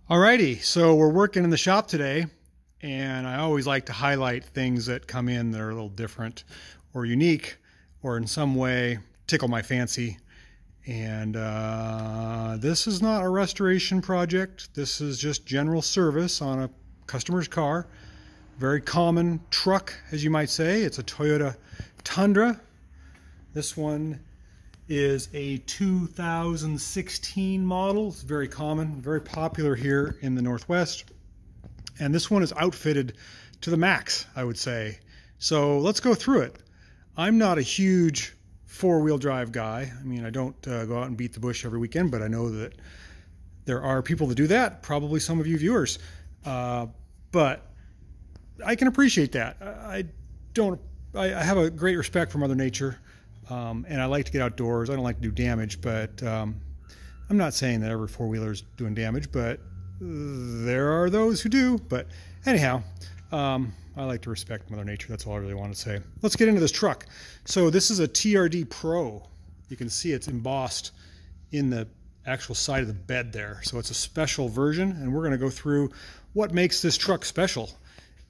Alrighty, so we're working in the shop today, and I always like to highlight things that come in that are a little different or unique or in some way tickle my fancy. And this is not a restoration project. This is just general service on a customer's car. Very common truck, as you might say. It's a Toyota Tundra. This one is a 2016 model. It's very common, very popular here in the Northwest. And this one is outfitted to the max, I would say. So let's go through it. I'm not a huge four-wheel drive guy. I mean, I don't go out and beat the bush every weekend, but I know that there are people that do that, probably some of you viewers. But I can appreciate that. I have a great respect for Mother Nature. And I like to get outdoors. I don't like to do damage, but I'm not saying that every four-wheeler is doing damage, but there are those who do. But anyhow, I like to respect Mother Nature. That's all I really want to say. Let's get into this truck. So this is a TRD Pro. You can see it's embossed in the actual side of the bed there. So it's a special version, and we're going to go through what makes this truck special.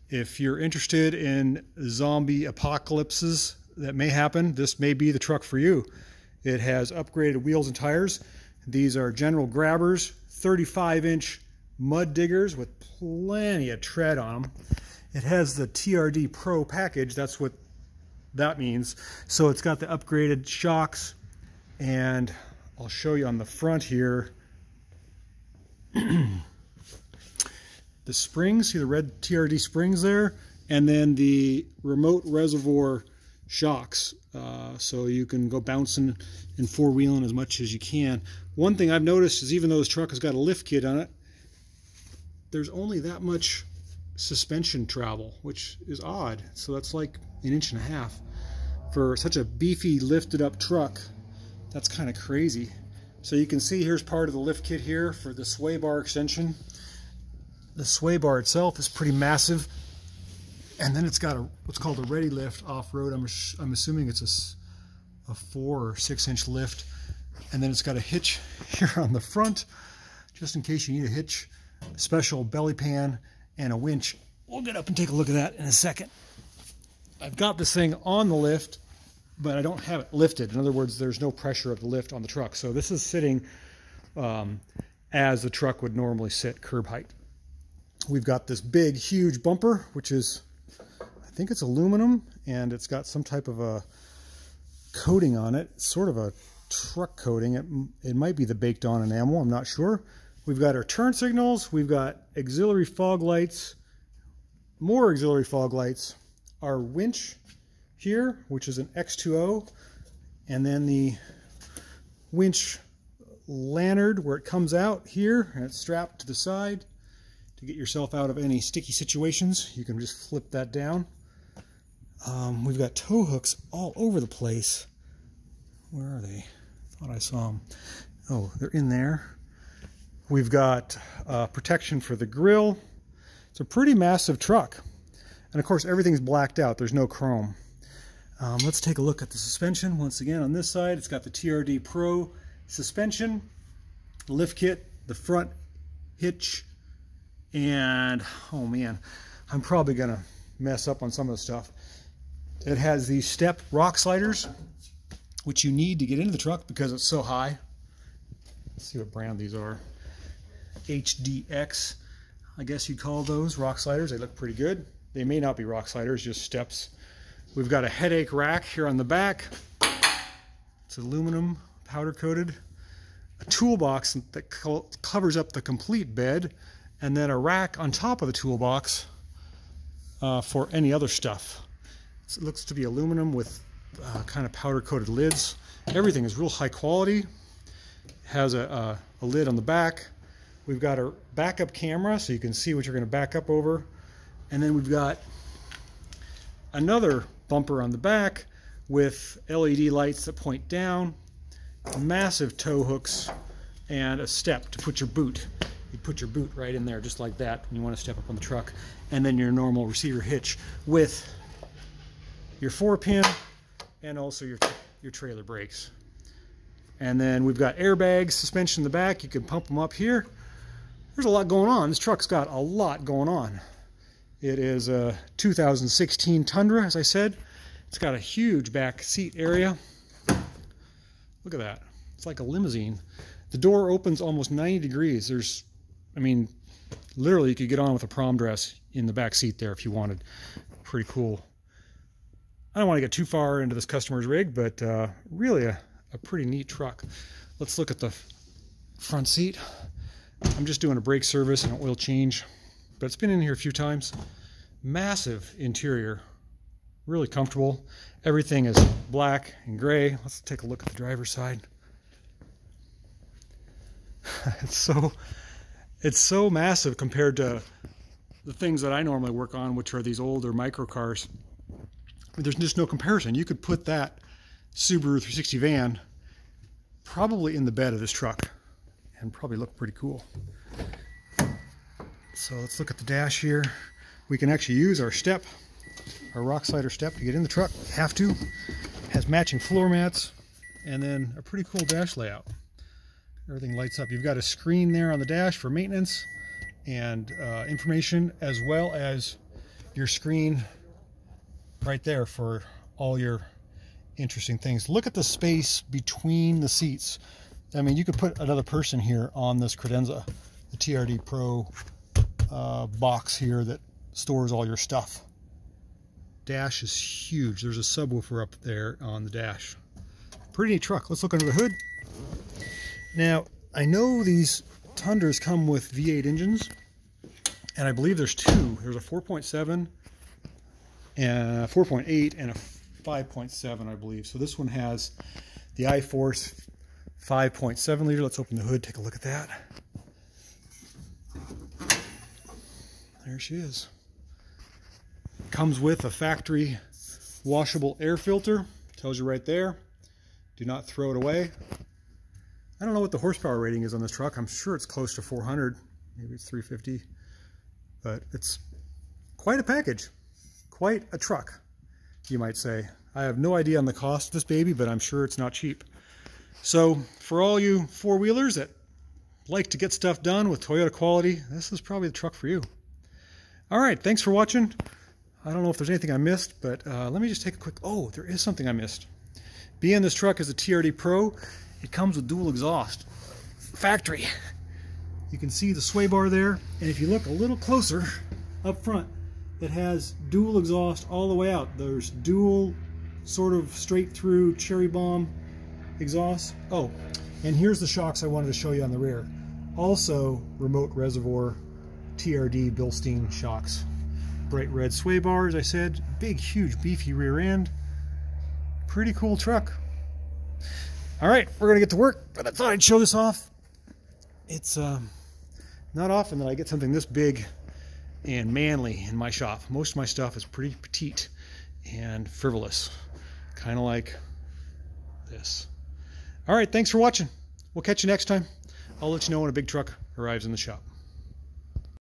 If you're interested in zombie apocalypses that may happen, this may be the truck for you. It has upgraded wheels and tires. These are general grabbers, 35-inch mud diggers with plenty of tread on them. It has the TRD Pro package. That's what that means. So it's got the upgraded shocks, and I'll show you on the front here. The springs, see the red TRD springs there, and then the remote reservoir shocks, so you can go bouncing and four-wheeling as much as you can. One thing I've noticed is even though this truck has got a lift kit on it, there's only that much suspension travel, which is odd. So that's like 1.5 inches. For such a beefy lifted up truck, that's kind of crazy. So you can see here's part of the lift kit here for the sway bar extension. The sway bar itself is pretty massive. And then it's got what's called a ready lift off-road. I'm assuming it's a 4 or 6-inch lift. And then it's got a hitch here on the front, just in case you need a hitch, special belly pan, and a winch. We'll get up and take a look at that in a second. I've got this thing on the lift, but I don't have it lifted. In other words, there's no pressure of the lift on the truck. So this is sitting as the truck would normally sit, curb height. We've got this big, huge bumper, which is, I think it's aluminum, and it's got some type of a coating on it, sort of a truck coating. It might be the baked on enamel, I'm not sure. We've got our turn signals, we've got auxiliary fog lights, more auxiliary fog lights, our winch here, which is an X2O, and then the winch lanyard where it comes out here, and it's strapped to the side to get yourself out of any sticky situations. You can just flip that down. We've got tow hooks all over the place. Where are they? Thought I saw them. Oh, they're in there. We've got protection for the grill. It's a pretty massive truck. And of course, everything's blacked out. There's no chrome. Let's take a look at the suspension. Once again, on this side, it's got the TRD Pro suspension, the lift kit, the front hitch, and oh man, I'm probably gonna mess up on some of the stuff. It has these step rock sliders, which you need to get into the truck because it's so high. Let's see what brand these are. HDX, I guess you'd call those rock sliders. They look pretty good. They may not be rock sliders, just steps. We've got a headache rack here on the back. It's aluminum, powder coated. A toolbox that covers up the complete bed, and then a rack on top of the toolbox for any other stuff. It looks to be aluminum with kind of powder coated lids. Everything is real high quality. Has a lid on the back. We've got a backup camera so you can see what you're going to back up over. And then we've got another bumper on the back with LED lights that point down, massive tow hooks, and a step to put your boot. You put your boot right in there just like that when you want to step up on the truck. And then your normal receiver hitch with your 4-pin and also your trailer brakes. And then we've got airbags, suspension in the back. You can pump them up here. there's a lot going on. This truck's got a lot going on. It is a 2016 Tundra, as I said. It's got a huge back seat area. Look at that. It's like a limousine. The door opens almost 90 degrees. I mean, literally you could get on with a prom dress in the back seat there if you wanted. Pretty cool. I don't want to get too far into this customer's rig, but really a pretty neat truck. Let's look at the front seat. I'm just doing a brake service and an oil change, but it's been in here a few times. Massive interior, really comfortable. Everything is black and gray. Let's take a look at the driver's side. It's so massive compared to the things that I normally work on, which are these older micro cars. There's just no comparison. You could put that Subaru 360 van probably in the bed of this truck and probably look pretty cool. So let's look at the dash here. We can actually use our step, our rock slider step, to get in the truck. Have to. Has matching floor mats and then a pretty cool dash layout. Everything lights up. You've got a screen there on the dash for maintenance and information, as well as your screen right there for all your interesting things. Look at the space between the seats. I mean, you could put another person here on this credenza, the TRD Pro box here that stores all your stuff. Dash is huge. There's a subwoofer up there on the dash. Pretty neat truck. Let's look under the hood. Now, I know these Tundras come with V8 engines, and I believe there's two. There's a 4.7 and a 4.8 and a 5.7, I believe. So this one has the iForce 5.7 liter. Let's open the hood, take a look at that. There she is. Comes with a factory washable air filter. Tells you right there. Do not throw it away. I don't know what the horsepower rating is on this truck. I'm sure it's close to 400. Maybe it's 350. But it's quite a package. Quite a truck, you might say. I have no idea on the cost of this baby, but I'm sure it's not cheap. So for all you four-wheelers that like to get stuff done with Toyota quality, this is probably the truck for you. All right, thanks for watching. I don't know if there's anything I missed, but let me just take a quick... Oh, there is something I missed. Being this truck is a TRD Pro, it comes with dual exhaust. Factory. You can see the sway bar there, and if you look a little closer up front, it has dual exhaust all the way out. There's dual sort of straight through cherry bomb exhaust. Oh, and here's the shocks I wanted to show you on the rear. Also remote reservoir TRD Bilstein shocks. Bright red sway bar, as I said. Big, huge, beefy rear end. Pretty cool truck. All right, we're gonna get to work, but I thought I'd show this off. It's not often that I get something this big and manly in my shop. Most of my stuff is pretty petite and frivolous, kind of like this. All right, thanks for watching. We'll catch you next time. I'll let you know when a big truck arrives in the shop.